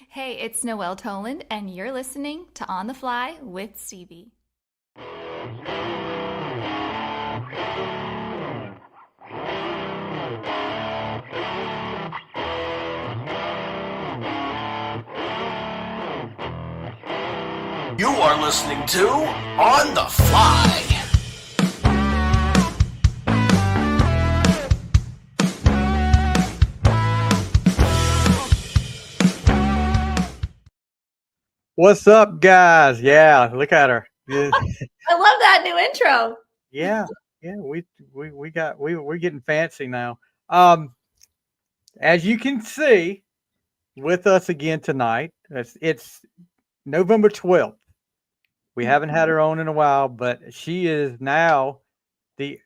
Hey, it's Noelle Toland, and you're listening to On the Fly with Stevie. You are listening to On the Fly. What's up, guys? Yeah, look at her. Yeah, I love that new intro. yeah, we're getting fancy now. Um, as you can see, with us again tonight, it's November 12th. We haven't had her on in a while, but she is now the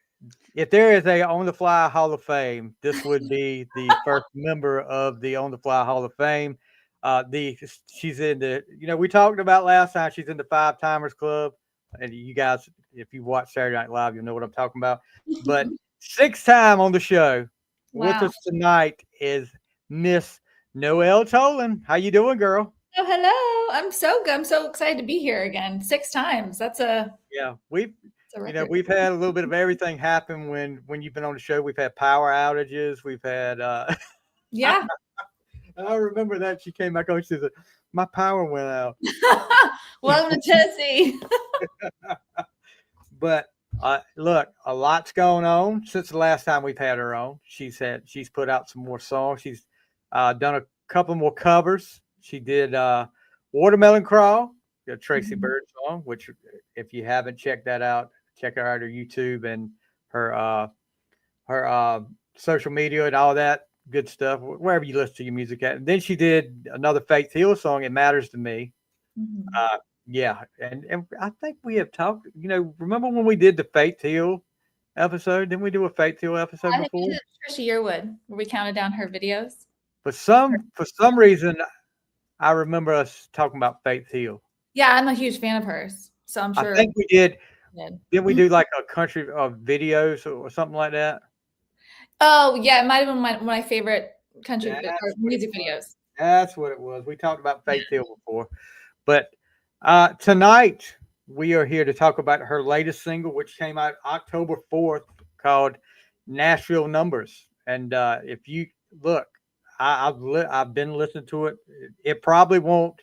if there is a On the Fly Hall of Fame, this would be the first member of the On the Fly Hall of Fame. The She's in we talked about last time. She's in the Five Timers Club, and you guys, if you watch Saturday Night Live, you'll know what I'm talking about. But sixth time on the show with Wow. us tonight is Miss Noelle Toland. How you doing, girl? Oh, hello. I'm so good. I'm so excited to be here again. 6 times. That's a Yeah, we've record. we've had a little bit of everything happen when you've been on the show. We've had power outages. We've had Yeah. I remember that she came back on. She said, "My power went out." Welcome to Tennessee. But look, a lot's going on since the last time we've had her on. She's put out some more songs. She's done a couple more covers. She did "Watermelon Crawl," the Tracy Bird song. Which, if you haven't checked that out, check her out her YouTube and her social media and all that good stuff, wherever you listen to your music at. And then she did another Faith Hill song, "It Matters to Me." Yeah, and I think we have talked. Remember when we did the Faith Hill episode? Didn't we do a Faith Hill episode I think we before? did Trisha Yearwood, where we counted down her videos. For some reason, I remember us talking about Faith Hill. Yeah, I'm a huge fan of hers, so I'm sure. I think we did. we did. Didn't we do like a country of videos or something like that? Oh, yeah, it might have been one of my favorite country That's or what music it was. videos. That's what it was. We talked about Faith Hill before, but tonight we are here to talk about her latest single, which came out October 4th, called "Nashville Numbers." And if you look, I've been listening to it. It probably won't.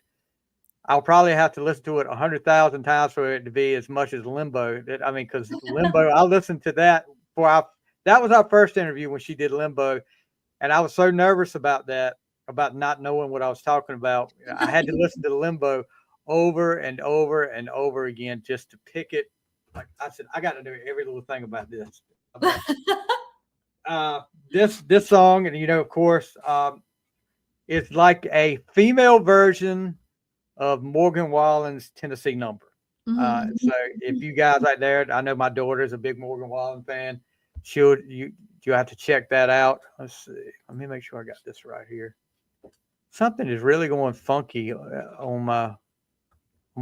I'll probably have to listen to it 100,000 times for it to be as much as Limbo. Because Limbo, I listened to that that was our first interview when she did Limbo, and I was so nervous about that, about not knowing what I was talking about. I had to listen to Limbo over and over and over again just to pick it. Like I said, I got to know every little thing about this. This song, and of course, it's like a female version of Morgan Wallen's Tennessee Number. So if you guys out there, I know my daughter is a big Morgan Wallen fan. You have to check that out. Let's see. Let me make sure I got this right here. Something is really going funky on my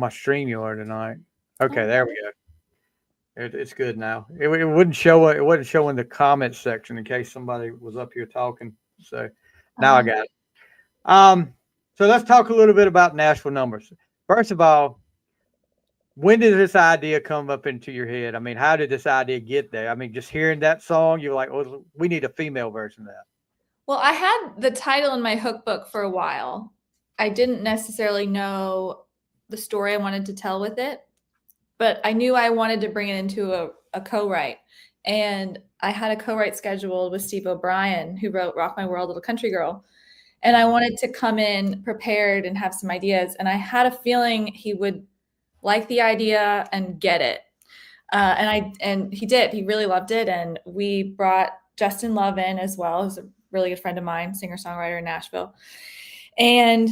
StreamYard tonight. Okay, there we go. It's good now. It wouldn't show. It wasn't showing the comment section in case somebody was up here talking. So now I got it. So let's talk a little bit about Nashville Numbers. First of all, when did this idea come up into your head? I mean, how did this idea get there? I mean, just hearing that song, you're like, "Oh, we need a female version of that." Well, I had the title in my hook book for a while. I didn't necessarily know the story I wanted to tell with it, but I knew I wanted to bring it into a co-write. And I had a co-write scheduled with Steve O'Brien, who wrote Rock My World, Little Country Girl. And I wanted to come in prepared and have some ideas. And I had a feeling he would like the idea and get it. And he did. He really loved it. And we brought Justin Love in as well, who's a really good friend of mine, singer-songwriter in Nashville. And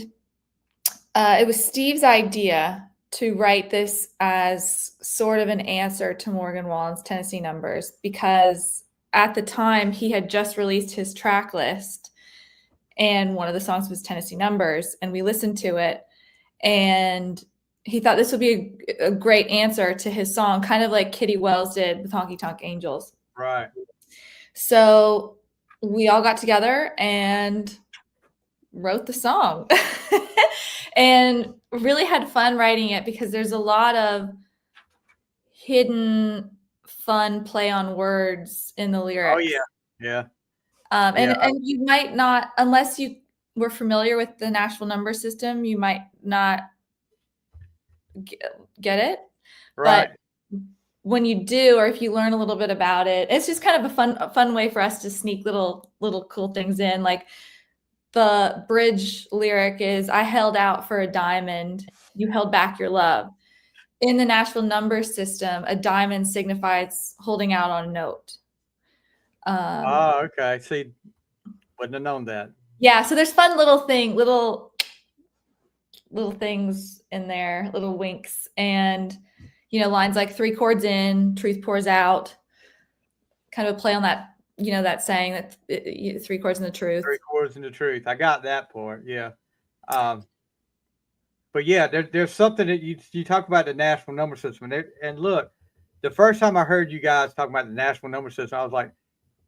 it was Steve's idea to write this as sort of an answer to Morgan Wallen's Tennessee Numbers, because at the time he had just released his track list and one of the songs was Tennessee Numbers, and we listened to it, and he thought this would be a great answer to his song, kind of like Kitty Wells did with Honky Tonk Angels. Right. So we all got together and wrote the song. and really had fun writing it because there's a lot of hidden fun play on words in the lyrics. Oh yeah, yeah, and you might not, unless you were familiar with the Nashville number system, you might not get it. right. But when you do, or if you learn a little bit about it, it's just kind of a fun way for us to sneak little cool things in. Like the bridge lyric is, "I held out for a diamond, you held back your love." In the Nashville number system, a diamond signifies holding out on a note. Oh, okay. See, wouldn't have known that. Yeah, so there's fun little things in there, little winks, and lines like 3 chords in, truth pours out. Kind of a play on that, that saying that 3 chords in the truth. 3 chords in the truth. I got that part. Yeah. But yeah, there's something that you talk about the Nashville number system, and look, the first time I heard you guys talk about the Nashville number system, I was like,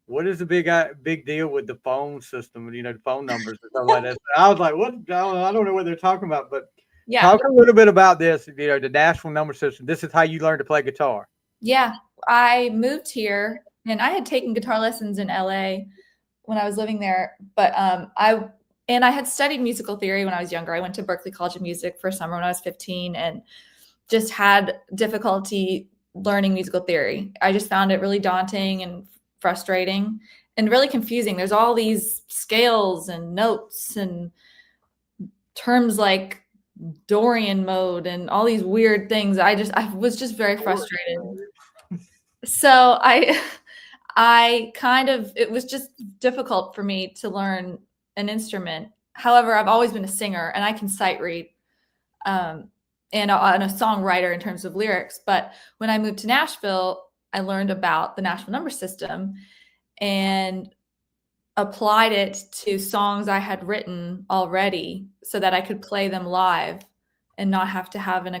what is the big deal with the phone system? The phone numbers and stuff like that. I was like, what? I don't know what they're talking about, but Yeah. Talk a little bit about this. The Nashville number system. This is how you learn to play guitar. Yeah, I moved here, and I had taken guitar lessons in LA when I was living there, but I had studied musical theory when I was younger. I went to Berklee College of Music for a summer when I was 15, and just had difficulty learning musical theory. I just found it really daunting and frustrating and really confusing. There's all these scales and notes and terms like Dorian mode and all these weird things. I was just very frustrated. So it was just difficult for me to learn an instrument. However, I've always been a singer and I can sight read and a songwriter in terms of lyrics. But when I moved to Nashville, I learned about the Nashville number system and applied it to songs I had written already so that I could play them live and not have to have someone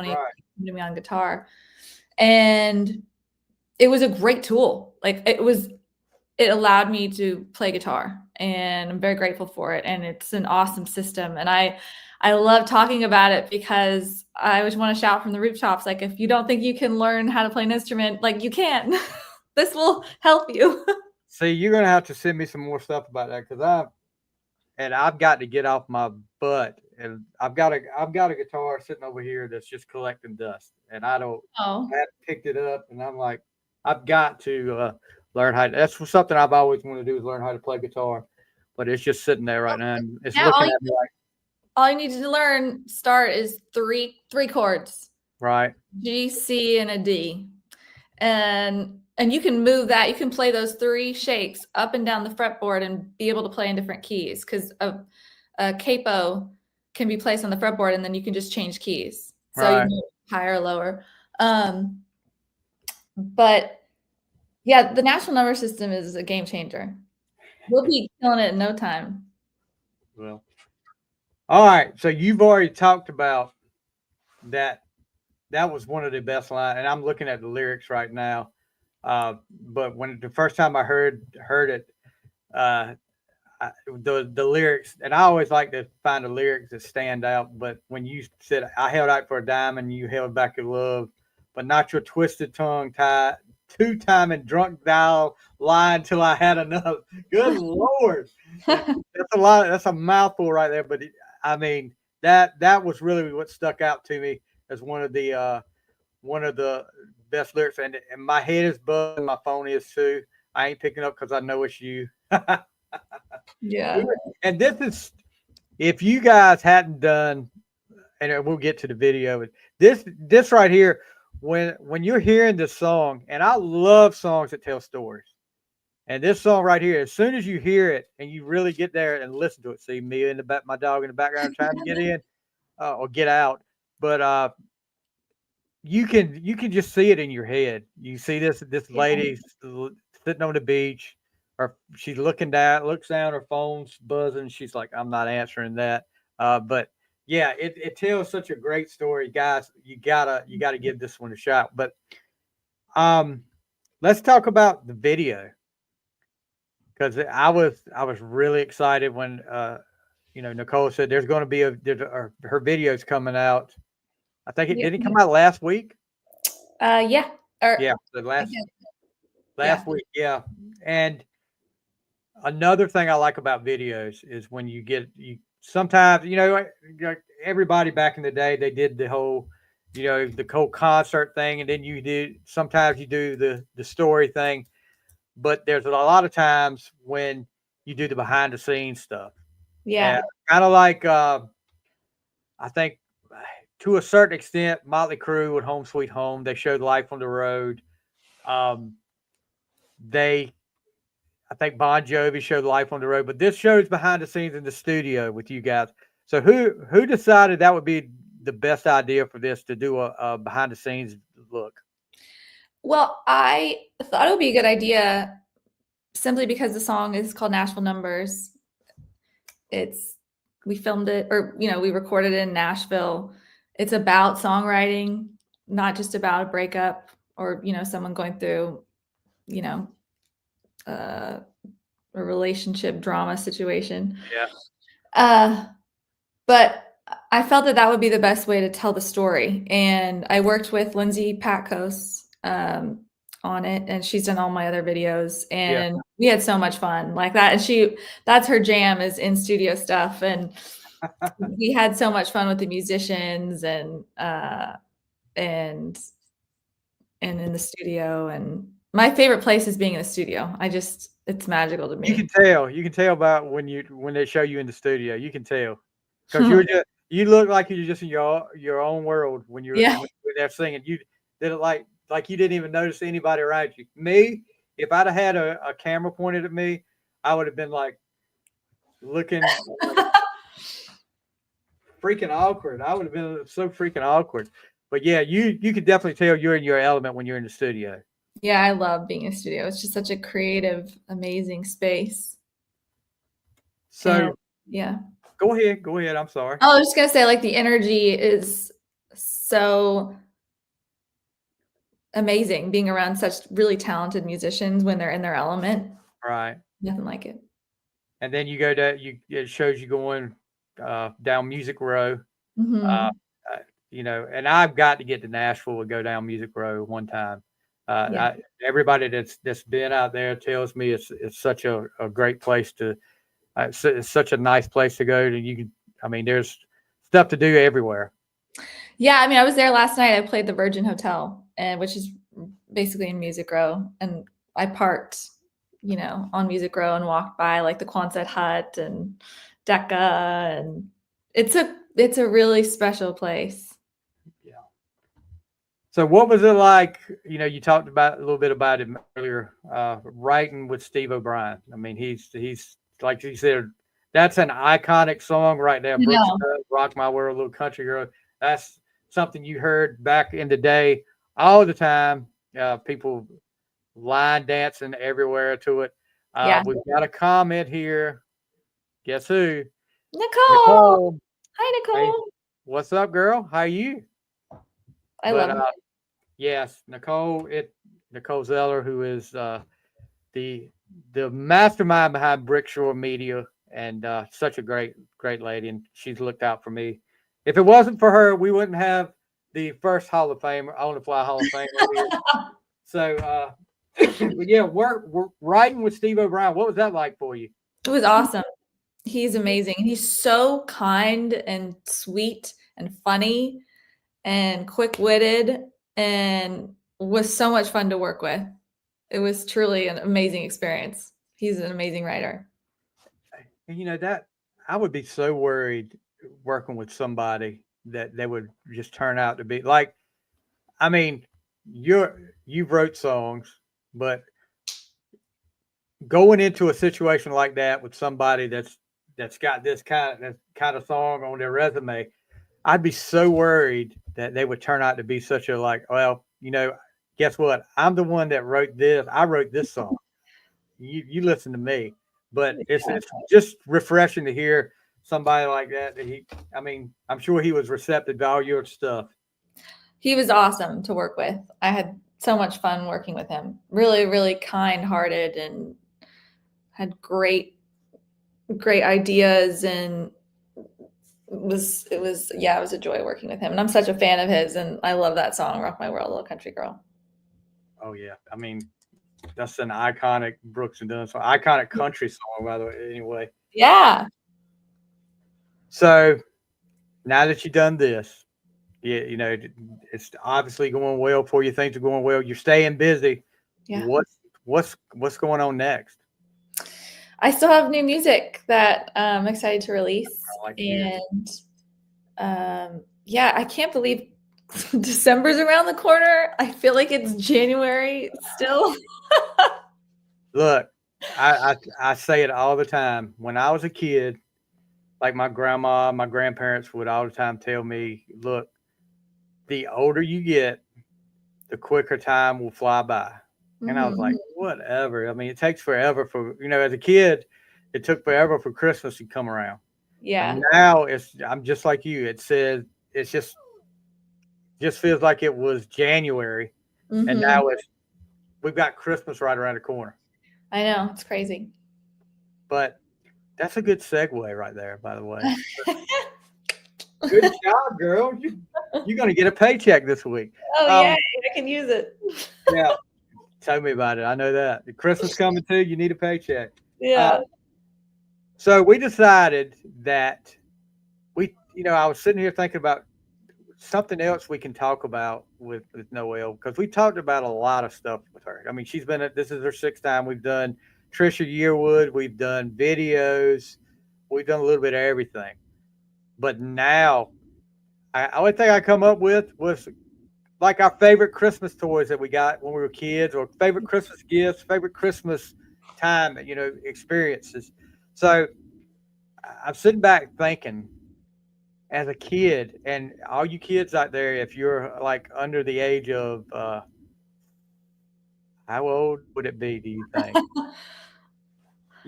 accompany me on guitar. And it was a great tool. Like it allowed me to play guitar, and I'm very grateful for it. And it's an awesome system. And I love talking about it because I always want to shout from the rooftops, like, if you don't think you can learn how to play an instrument, like, you can. This will help you. See, you're gonna have to send me some more stuff about that because I've got to get off my butt, and I've got a guitar sitting over here that's just collecting dust, and I haven't picked it up, and I'm like, I've got to learn how. That's something I've always wanted to do, is learn how to play guitar, but it's just sitting there right now, and it's looking at me like. All you need to start is three chords. Right. G, C, and a D. And you can move that. You can play those 3 shapes up and down the fretboard and be able to play in different keys, because a capo can be placed on the fretboard and then you can just change keys. So you can higher or lower. But yeah, the Nashville number system is a game changer. We'll be killing it in no time. Well. All right, so you've already talked about that. That was one of the best lines, and I'm looking at the lyrics right now. But when the first time I heard it, the lyrics, and I always like to find the lyrics that stand out. But when you said, "I held out for a diamond, you held back your love, but not your twisted tongue tied, 2-time and drunk dial line till I had enough." Good Lord, that's a lot. That's a mouthful right there. But I mean, that was really what stuck out to me as one of the best lyrics. And my head is buzzing, my phone is too. I ain't picking up because I know it's you. Yeah. And this is, if you guys hadn't done, and we'll get to the video, but this right here, when you're hearing this song, and I love songs that tell stories. And this song right here, as soon as you hear it and you really get there and listen to it, see me in the back, my dog in the background trying to get in or get out, but you can just see it in your head. You see this lady sitting on the beach, or she's looks down, her phone's buzzing. She's like, I'm not answering that. But yeah, it tells such a great story, guys. You gotta give this one a shot. But let's talk about the video, because I was really excited when Nicole said there's going to be her videos coming out. I think it Yeah. didn't come out last week. Yeah. Or, Yeah, the yeah. last week. Yeah, and another thing I like about videos is when you sometimes everybody back in the day they did the whole the whole concert thing, and then sometimes you do the story thing, but there's a lot of times when you do the behind the scenes stuff. Yeah. Kind of like I think to a certain extent, Motley Crue with Home Sweet Home, they showed life on the road. I think Bon Jovi showed life on the road, but this shows behind the scenes in the studio with you guys. So who decided that would be the best idea for this, to do a behind the scenes look? Well, I thought it would be a good idea simply because the song is called Nashville Numbers. We filmed it, or we recorded it in Nashville. It's about songwriting, not just about a breakup or someone going through a relationship drama situation. Yeah. But I felt that would be the best way to tell the story, and I worked with Lindsay Patkos on it, and she's done all my other videos, and we had so much fun like that. And that's her jam, is in studio stuff, and we had so much fun with the musicians and in the studio. And my favorite place is being in the studio. It's magical to me. You can tell about when they show you in the studio. You can tell because you look like you're just in your own world when you're there singing. You did it like you didn't even notice anybody around you. Me, if I'd have had a camera pointed at me, I would have been like looking freaking awkward. I would have been so freaking awkward. But yeah, you could definitely tell you're in your element when you're in the studio. Yeah, I love being in a studio. It's just such a creative, amazing space. So yeah. Go ahead. I'm sorry. I was just gonna say, like, the energy is so amazing being around such really talented musicians when they're in their element. Right. Nothing like it. And then you go to it shows you going down Music Row. Mm-hmm. And I've got to get to Nashville and go down Music Row one time. Everybody that's been out there tells me it's such a great place to. It's such a nice place to go. There's stuff to do everywhere. Yeah, I was there last night. I played the Virgin Hotel, which is basically in Music Row, and I parked, on Music Row and walked by like the Quonset Hut and Decca, and it's a really special place. Yeah. So what was it like? You talked about a little bit about him earlier, writing with Steve O'Brien. He's like you said, that's an iconic song right there. Brooks Rock My World, Little Country Girl. That's something you heard back in the day all the time. People line dancing everywhere to it. We've got a comment here. Guess who? Nicole. Hi, Nicole. Hey, what's up, girl? How are you? I love it. Yes, Nicole Zeller, who is the mastermind behind Brickshore Media, and such a great lady, and she's looked out for me. If it wasn't for her, we wouldn't have the first Hall of Famer, On the Fly Hall of Famer here. So, we're writing with Steve O'Brien. What was that like for you? It was awesome. He's amazing. He's so kind and sweet and funny and quick-witted, and was so much fun to work with. It was truly an amazing experience. He's an amazing writer. That I would be so worried working with somebody that they would just turn out to be like, you wrote songs, but going into a situation like that with somebody that's got this kind of song on their resume, I'd be so worried that they would turn out to be such a guess what? I'm the one that wrote this. I wrote this song. You listen to me. But it's just refreshing to hear somebody like that. I'm sure he was receptive to all your stuff. He was awesome to work with. I had so much fun working with him. Really, really kind-hearted, and had great ideas, and it was a joy working with him, and I'm such a fan of his, and I love that song, "Rock My World, Little Country Girl." Oh yeah, I mean that's an iconic Brooks and Dunn song, iconic country song by the way. Anyway, Yeah. so now that you've done this, yeah, it's obviously going well for you. Things are going well. You're staying busy. Yeah. What's going on next? I still have new music that I'm excited to release. And I can't believe December's around the corner. I feel like it's January still. Look, I say it all the time. When I was a kid, like my grandma, my grandparents would all the time tell me, look, the older you get, the quicker time will fly by. And I was like, whatever. I mean, it takes forever for, as a kid, it took forever for Christmas to come around. Yeah. And now I'm just like you. It says, it's just feels like it was January. And now we've got Christmas right around the corner. I know. It's crazy. But that's a good segue right there, by the way. Good job, girl. You're going to get a paycheck this week. Oh, yeah. I can use it. Yeah. Tell me about it. I know that. The Christmas coming too. You need a paycheck. Yeah. So we decided that I was sitting here thinking about something else we can talk about with Noelle, because we talked about a lot of stuff with her. I mean, this is her 6th time. We've done Trisha Yearwood. We've done videos. We've done a little bit of everything. But now, the only thing I come up with was like our favorite Christmas toys that we got when we were kids, or favorite Christmas gifts, favorite Christmas time, experiences. So I'm sitting back thinking, as a kid, and all you kids out there, if you're like under the age of, how old would it be, do you think?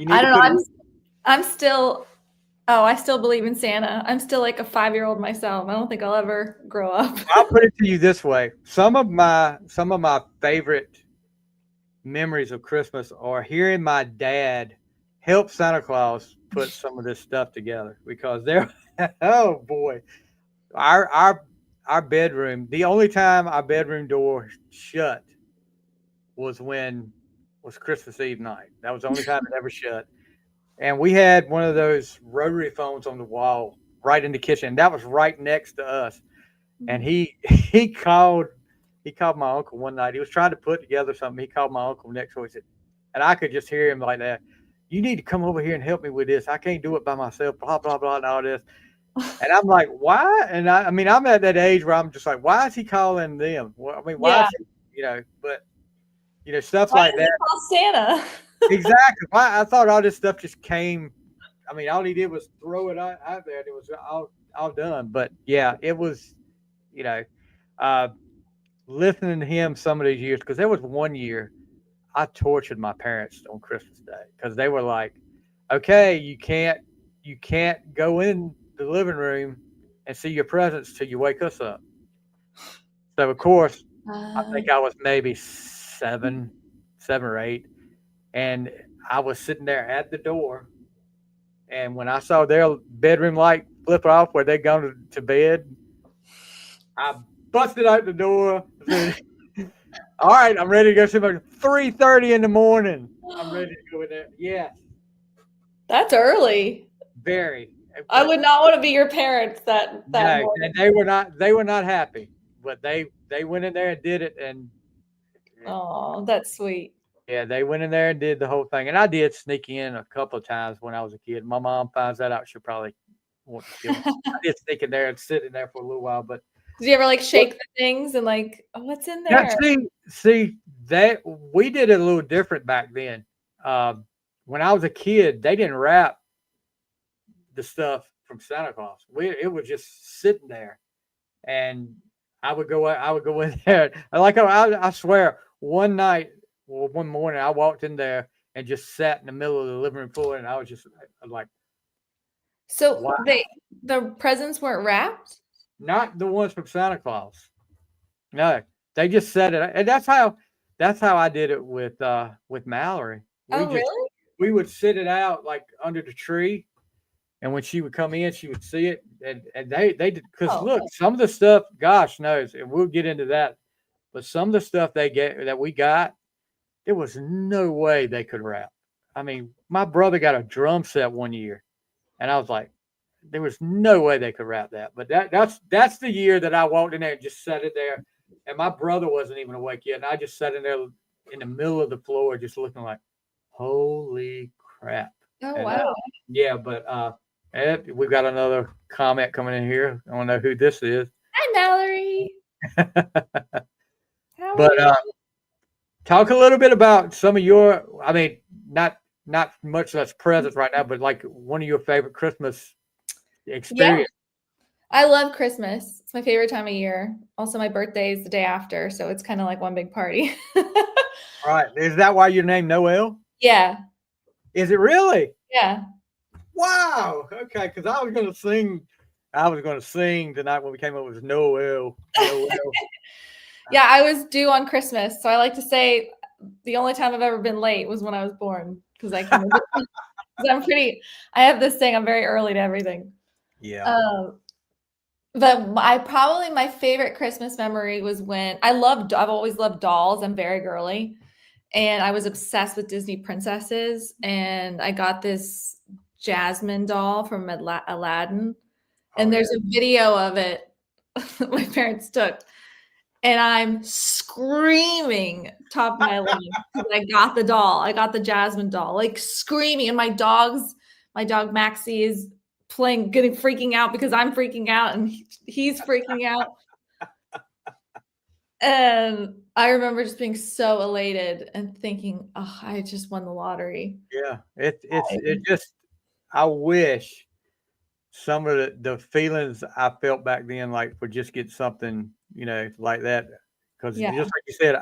I don't know. I'm still, I still believe in Santa. I'm still like a 5-year-old myself. I don't think I'll ever grow up. I'll put it to you this way. Some of my favorite memories of Christmas are hearing my dad help Santa Claus put some of this stuff together, because oh boy, our bedroom, the only time our bedroom door shut was Christmas Eve night. That was the only time it ever shut. And we had one of those rotary phones on the wall right in the kitchen. That was right next to us. And he called my uncle one night. He was trying to put together something. He called my uncle next door. He said, and I could just hear him like that, "You need to come over here and help me with this. I can't do it by myself, blah, blah, blah," and all this. And I'm like, why? And I mean, I'm at that age where I'm just like, why is he calling them? Well, I mean, why is he, but, stuff like that. Call Santa. Exactly. I thought all this stuff just came. I mean, all he did was throw it out there, and it was all done. But yeah, it was, listening to him some of these years, because there was one year I tortured my parents on Christmas Day, because they were like, okay, you can't go in the living room and see your presents till you wake us up. So of course, I think I was maybe 7 or 8, and I was sitting there at the door, and when I saw their bedroom light flip off where they'd gone to bed, I busted out the door. All right, I'm ready to go sleep. 3:30 in the morning. I'm ready to go in there. Yeah. That's early. Very. I would not want to be your parents that no, morning. They were not happy, but they went in there and did it. And oh, that's sweet. Yeah, they went in there and did the whole thing. And I did sneak in a couple of times when I was a kid. My mom finds that out, she'll probably want to kill me. I did sneak in there and sit in there for a little while, but did you ever like shake the things and like, oh, what's in there? Yeah, see that we did it a little different back then. When I was a kid, they didn't wrap the stuff from Santa Claus. It was just sitting there, and I would go in there. I swear, one morning I walked in there and just sat in the middle of the living room floor, and I was just like, so wow. The presents weren't wrapped? Not the ones from Santa Claus. No, they just set it, and that's how I did it with Mallory. Really? We would sit it out like under the tree, And when she would come in, she would see it, and they did, because Oh, look, some of the stuff, gosh knows, and we'll get into that. But some of the stuff they get that we got, there was no way they could rap. I mean, my brother got a drum set one year, and I was like, there was no way they could rap that. But that's the year that I walked in there and just sat it there, and my brother wasn't even awake yet, and I just sat in there in the middle of the floor, just looking like, holy crap. oh And wow. yeah, but Ed, we've got another comment coming in here. I don't know who this is. Hi, Mallory. How are But you? talk a little bit about some of your, I mean, not much that's present right now, but like one of your favorite Christmas experience. I love Christmas. It's my favorite time of year. Also, my birthday is the day after, so it's kind of like one big party. All right. Is that why your name Noelle? Yeah. Is it really? Yeah. Wow. Okay. Because I was going to sing tonight when we came up with Noelle. Yeah, I was due on Christmas. So I like to say the only time I've ever been late was when I was born. Because I have this thing, I'm very early to everything. Yeah. But my favorite Christmas memory was when I've always loved dolls. I'm very girly. And I was obsessed with Disney princesses. And I got this Jasmine doll from Aladdin. And there's a video of it that my parents took. And I'm screaming top of my lungs because I got the doll. I got the Jasmine doll, like screaming. And my dog Maxie is freaking out because I'm freaking out and he's freaking out. And I remember just being so elated and thinking, oh, I just won the lottery. Yeah. It just, I wish some of the feelings I felt back then, like, would just get something, like that. Because just like you said,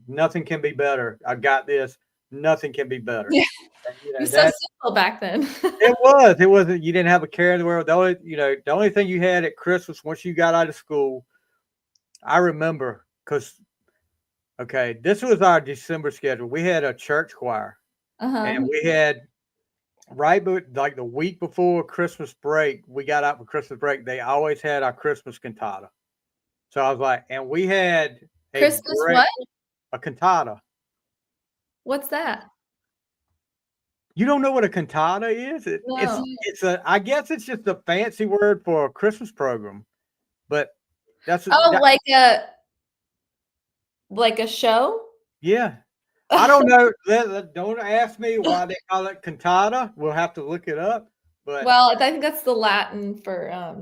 nothing can be better. I got this. Nothing can be better. Yeah. And, It was so simple back then. it wasn't. You didn't have a care in the world. The only thing you had at Christmas once you got out of school, I remember, because this was our December schedule. We had a church choir, and we had. Right, but like the week before Christmas break, we got out for Christmas break. They always had our Christmas cantata. So I was like, and we had what? A cantata. What's that? You don't know what a cantata is? No. I guess it's just a fancy word for a Christmas program, but that's like a show. Yeah. I don't know. Don't ask me why they call it cantata. We'll have to look it up. But well, I think that's the Latin for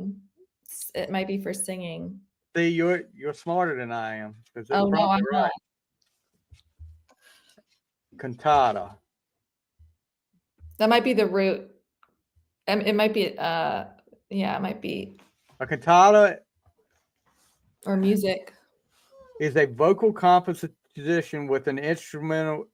it might be for singing. See, you're smarter than I am. Oh no, I'm not. Cantata. That might be the root. It might be it might be A cantata or music. Is a vocal composition with an instrumental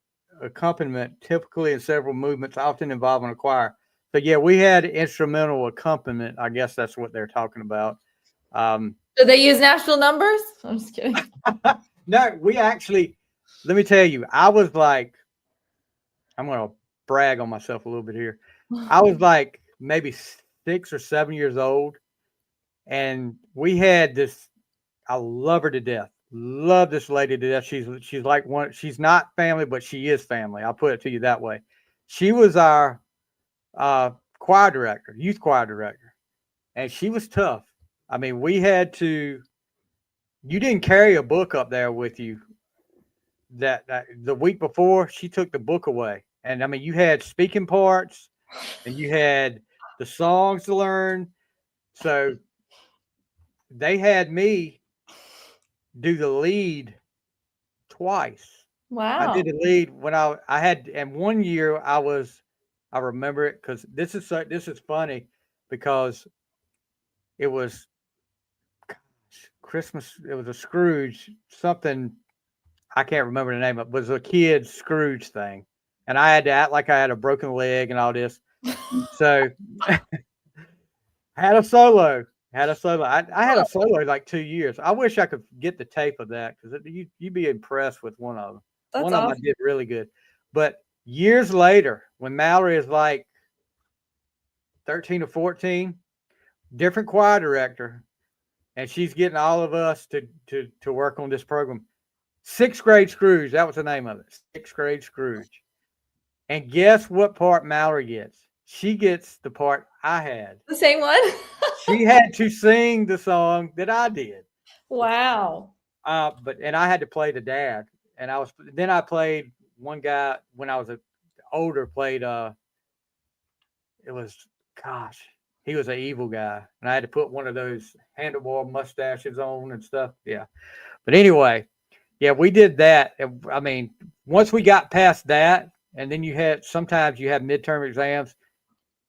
accompaniment, typically in several movements, often involving a choir. So yeah, we had instrumental accompaniment. I guess that's what they're talking about. Do they use Nashville Numbers? I'm just kidding. No, we actually. Let me tell you, I was like, I'm going to brag on myself a little bit here. I was like maybe 6 or 7 years old, and we had this. I love her to death. Love this lady to death. She's like one. She's not family, but she is family. I'll put it to you that way. She was our choir director, youth choir director, and she was tough. I mean, we had to. You didn't carry a book up there with you. That the week before, she took the book away, and I mean, you had speaking parts, and you had the songs to learn. So they had me do the lead twice. Wow. I did the lead when I had, and one year I remember it because this is funny because it was Christmas. It was a Scrooge something. I can't remember the name of it. It was a kid's Scrooge thing. And I had to act like I had a broken leg and all this. So had a solo. I had a solo like 2 years. I wish I could get the tape of that because you'd be impressed with one of them. That's one awesome. of them I did really good. But years later, when Mallory is like 13 or 14, different choir director, and she's getting all of us to work on this program. Sixth grade Scrooge, that was the name of it. Sixth grade Scrooge. And guess what part Mallory gets? She gets the part I had. The same one? She had to sing the song that I did. Wow. And I had to play the dad. And I played one guy when I was older, played he was an evil guy. And I had to put one of those handlebar mustaches on and stuff. Yeah. But anyway, yeah, we did that. I mean, once we got past that, and then sometimes you have midterm exams,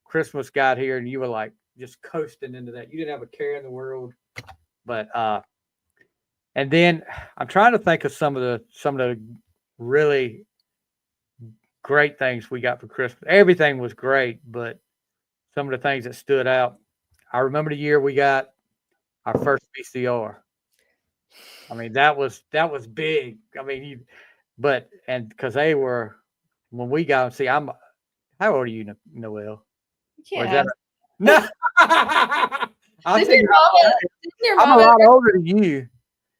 Christmas got here and you were like just coasting into that. You didn't have a care in the world. But and then I'm trying to think of some of the really great things we got for Christmas. Everything was great, but some of the things that stood out. I remember the year we got our first VCR. I mean, that was big. I mean, because they were, when we got them, see, how old are you, Noelle? Yeah. Or is that no. Didn't your I'm a lot older than you.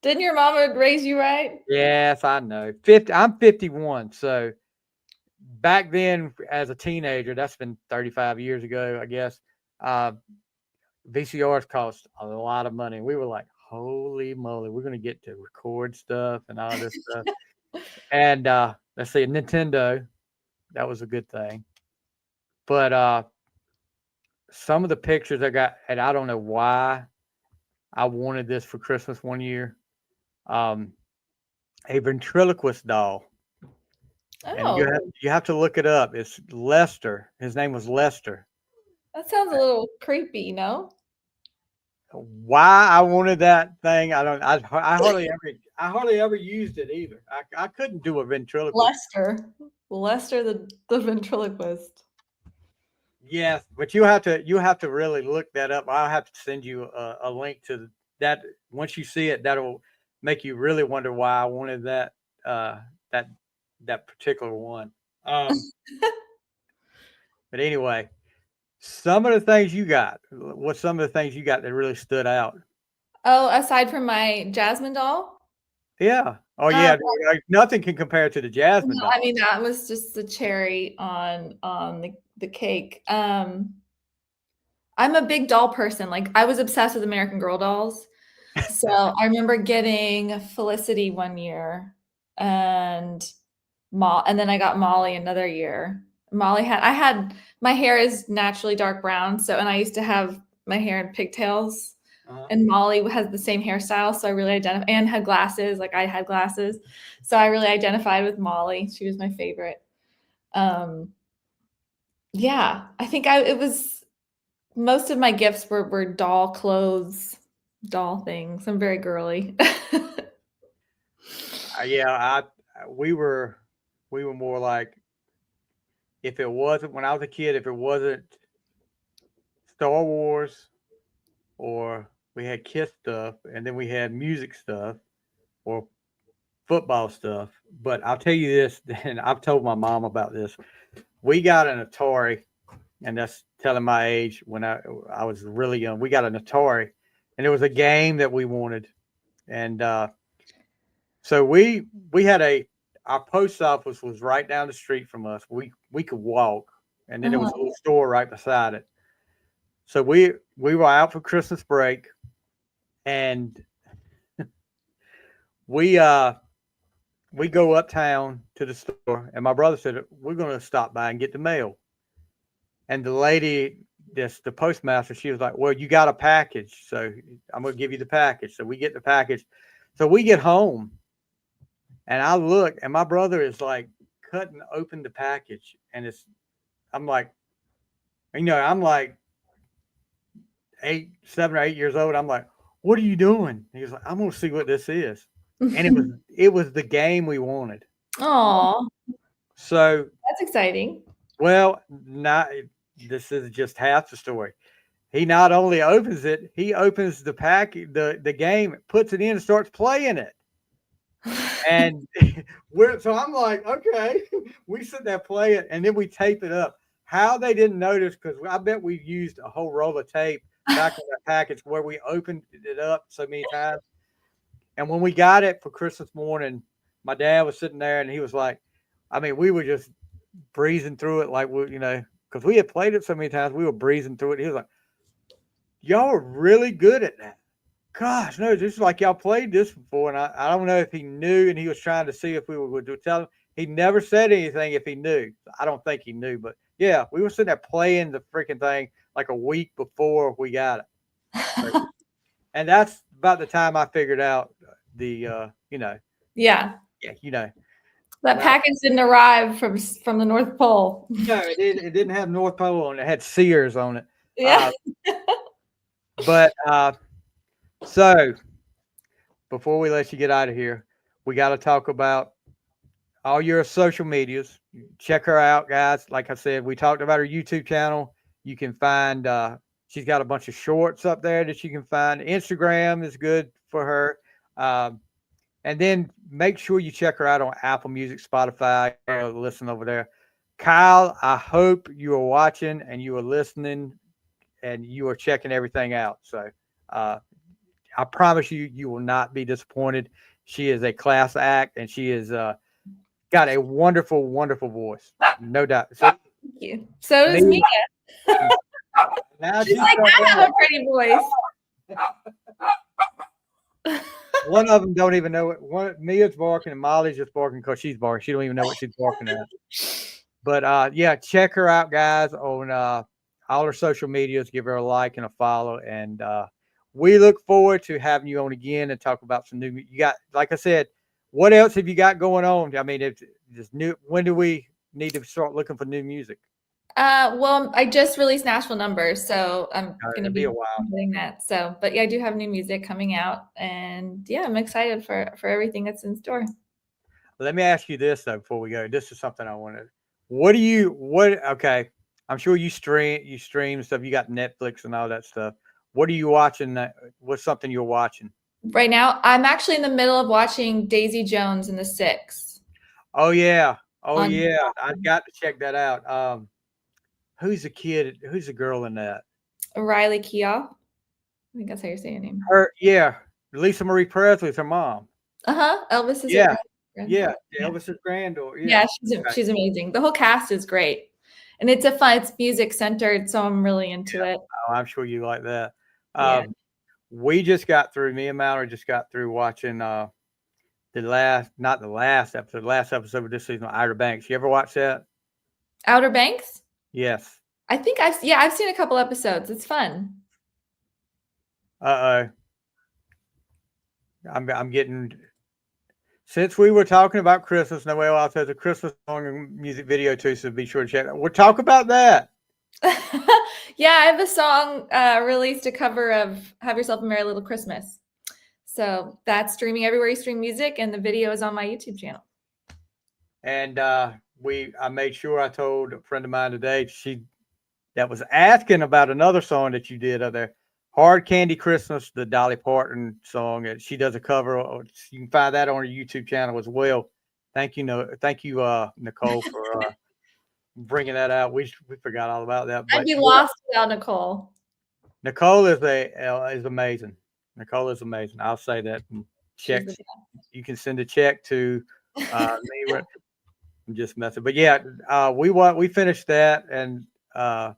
Didn't your mama raise you right? Yes, I know. I'm 51. So back then, as a teenager, that's been 35 years ago, I guess. VCRs cost a lot of money. We were like, holy moly, we're going to get to record stuff and all this stuff. And let's see, Nintendo, that was a good thing. But some of the pictures I got, and I don't know why I wanted this for Christmas one year, a ventriloquist doll. Oh. And you have to look it up. It's Lester. His name was Lester. That sounds a little creepy, no? Why I wanted that thing, I don't. I hardly ever used it either. I couldn't do a ventriloquist. Lester the ventriloquist. Yes, but you have to really look that up. I'll have to send you a link to that. Once you see it, that'll make you really wonder why I wanted that particular one. But anyway. Some of the things you got. What's some of the things you got that really stood out? Oh, aside from my Jasmine doll? Yeah. Oh, yeah. Nothing can compare to the Jasmine doll. I mean, that was just the cherry on the cake. I'm a big doll person. Like, I was obsessed with American Girl dolls. So I remember getting Felicity one year and then I got Molly another year. I had my hair is naturally dark brown, and I used to have my hair in pigtails, and Molly has the same hairstyle, so I really identified, and had glasses, like I had glasses, so I really identified with Molly. She was my favorite. Yeah, I think it was most of my gifts were doll clothes, doll things. I'm very girly. Yeah, we were more like, if it wasn't, when I was a kid, if it wasn't Star Wars, or we had Kiss stuff, and then we had music stuff or football stuff. But I'll tell you this, and I've told my mom about this. We got an Atari, and that's telling my age. When I was really young, we got an Atari, and it was a game that we wanted. And so we had our post office was right down the street from us. We could walk, and then there was a little store right beside it. So we were out for Christmas break, and we go uptown to the store, and my brother said, we're going to stop by and get the mail. And the lady, the postmaster, she was like, well, you got a package, so I'm going to give you the package. So we get the package. So we get home, and I look, and my brother is like cutting open the package, and I'm like 7 or 8 years old. I'm like, what are you doing? He was like, I'm going to see what this is. And it was the game we wanted. Oh, so that's exciting. Well, this is just half the story. He not only opens it, he opens the package, the game, puts it in, and starts playing it. And so I'm like, okay, we sit there play it, and then we tape it up. how they didn't notice, because I bet we used a whole roll of tape back in that package where we opened it up so many times. And when we got it for Christmas morning, my dad was sitting there and he was like, I mean, we were just breezing through it like because we had played it so many times, we were breezing through it. He was like, y'all are really good at that. Gosh, no, this is like y'all played this before. And I don't know if he knew, and he was trying to see if we would tell him. He never said anything if he knew. I don't think he knew, but yeah, we were sitting there playing the freaking thing like a week before we got it. And that's about the time I figured out the, Yeah. Yeah, That package didn't arrive from the North Pole. No, it didn't have North Pole on it. It had Sears on it. Yeah. But so before we let you get out of here, we got to talk about all your social medias. Check her out, guys. Like I said, we talked about her YouTube channel. You can find she's got a bunch of shorts up there that you can find. Instagram is good for her. And then make sure you check her out on Apple Music, Spotify, listen over there. Kyle, I hope you are watching and you are listening and you are checking everything out. So I promise you will not be disappointed. She is a class act and she is got a wonderful, wonderful voice. No doubt. So, thank you. So does Mia. Now she's like, I have a pretty voice. One of them don't even know it. Mia's barking and Molly's just barking because she's barking. She don't even know what she's barking at. But yeah, check her out, guys, on all her social medias. Give her a like and a follow. And we look forward to having you on again and talk about some new. You got, like I said, what else have you got going on? I mean, it's just new. When do we need to start looking for new music? Well, I just released Nashville Numbers, so I'm going to be a while doing that. So, but yeah, I do have new music coming out, and yeah, I'm excited for everything that's in store. Let me ask you this though before we go. This is something I wanted. Okay, I'm sure you stream stuff. You got Netflix and all that stuff. What are you watching? What's something you're watching right now? I'm actually in the middle of watching Daisy Jones and the Six. Oh yeah, I've got to check that out. Who's the kid? Who's the girl in that? Riley Keough. I think that's how you're saying her name. Lisa Marie Presley's her mom. Elvis is Elvis's granddaughter. Yeah, she's amazing. The whole cast is great, and it's music centered, so I'm really into it. Oh, I'm sure you like that. Me and Mallory just got through watching the last episode of this season of Outer Banks. You ever watch that? Outer Banks? Yes. I think I've seen a couple episodes. It's fun. I'm getting, since we were talking about Christmas, Noelle also has a Christmas song and music video too, so be sure to check that. We'll talk about that. Yeah, I have a song released, a cover of Have Yourself a Merry Little Christmas. So that's streaming everywhere you stream music, and the video is on my YouTube channel. And I made sure I told a friend of mine today, that was asking about another song that you did up there, Hard Candy Christmas, the Dolly Parton song. She does a cover. You can find that on her YouTube channel as well. Thank you, Nicole, for bringing that out. We forgot all about that. I'd be lost without Nicole. Nicole is amazing. Nicole is amazing. I'll say that. Checks. You can send a check to me. I'm just messing. But yeah, we finished that, and I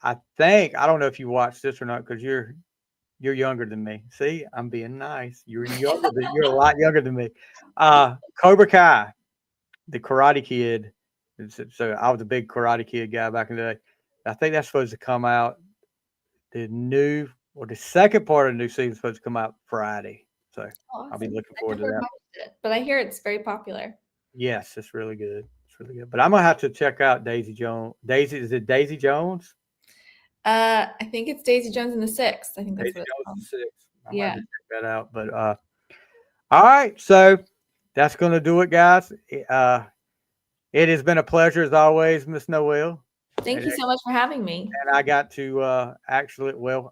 don't know if you watched this or not because you're younger than me. See, I'm being nice. You're a lot younger than me. Cobra Kai, the Karate Kid. So I was a big Karate Kid guy back in the day. I think that's supposed to come out. The second part of the new season is supposed to come out Friday. So awesome. I'll be looking forward to that. But I hear it's very popular. Yes, it's really good. It's really good. But I'm gonna have to check out Daisy Jones. Is it Daisy Jones? I think it's Daisy Jones and the Six. I think that's Daisy Jones and the Six. I'll have to check that out. But all right, so that's gonna do it, guys. It has been a pleasure as always, Miss Noelle. Thank you so much for having me. And I got to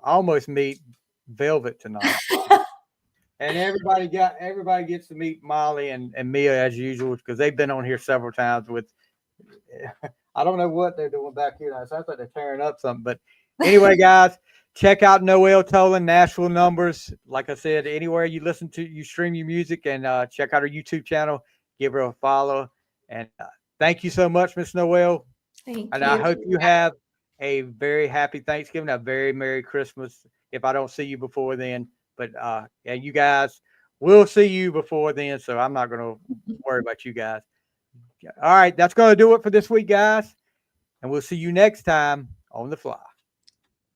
almost meet Velvet tonight. And everybody gets to meet Molly and Mia as usual because they've been on here several times with. I don't know what they're doing back here. It sounds like they're tearing up something. But anyway, guys, check out Noelle Toland, Nashville Numbers. Like I said, anywhere you stream your music, and check out her YouTube channel. Give her a follow. And thank you so much, Miss Noelle. Thank And you. I hope you have a very happy Thanksgiving, a very Merry Christmas if I don't see you before then. But yeah, you guys will see you before then, so I'm not going to worry about you guys. All right, that's going to do it for this week, guys. And we'll see you next time on The Fly.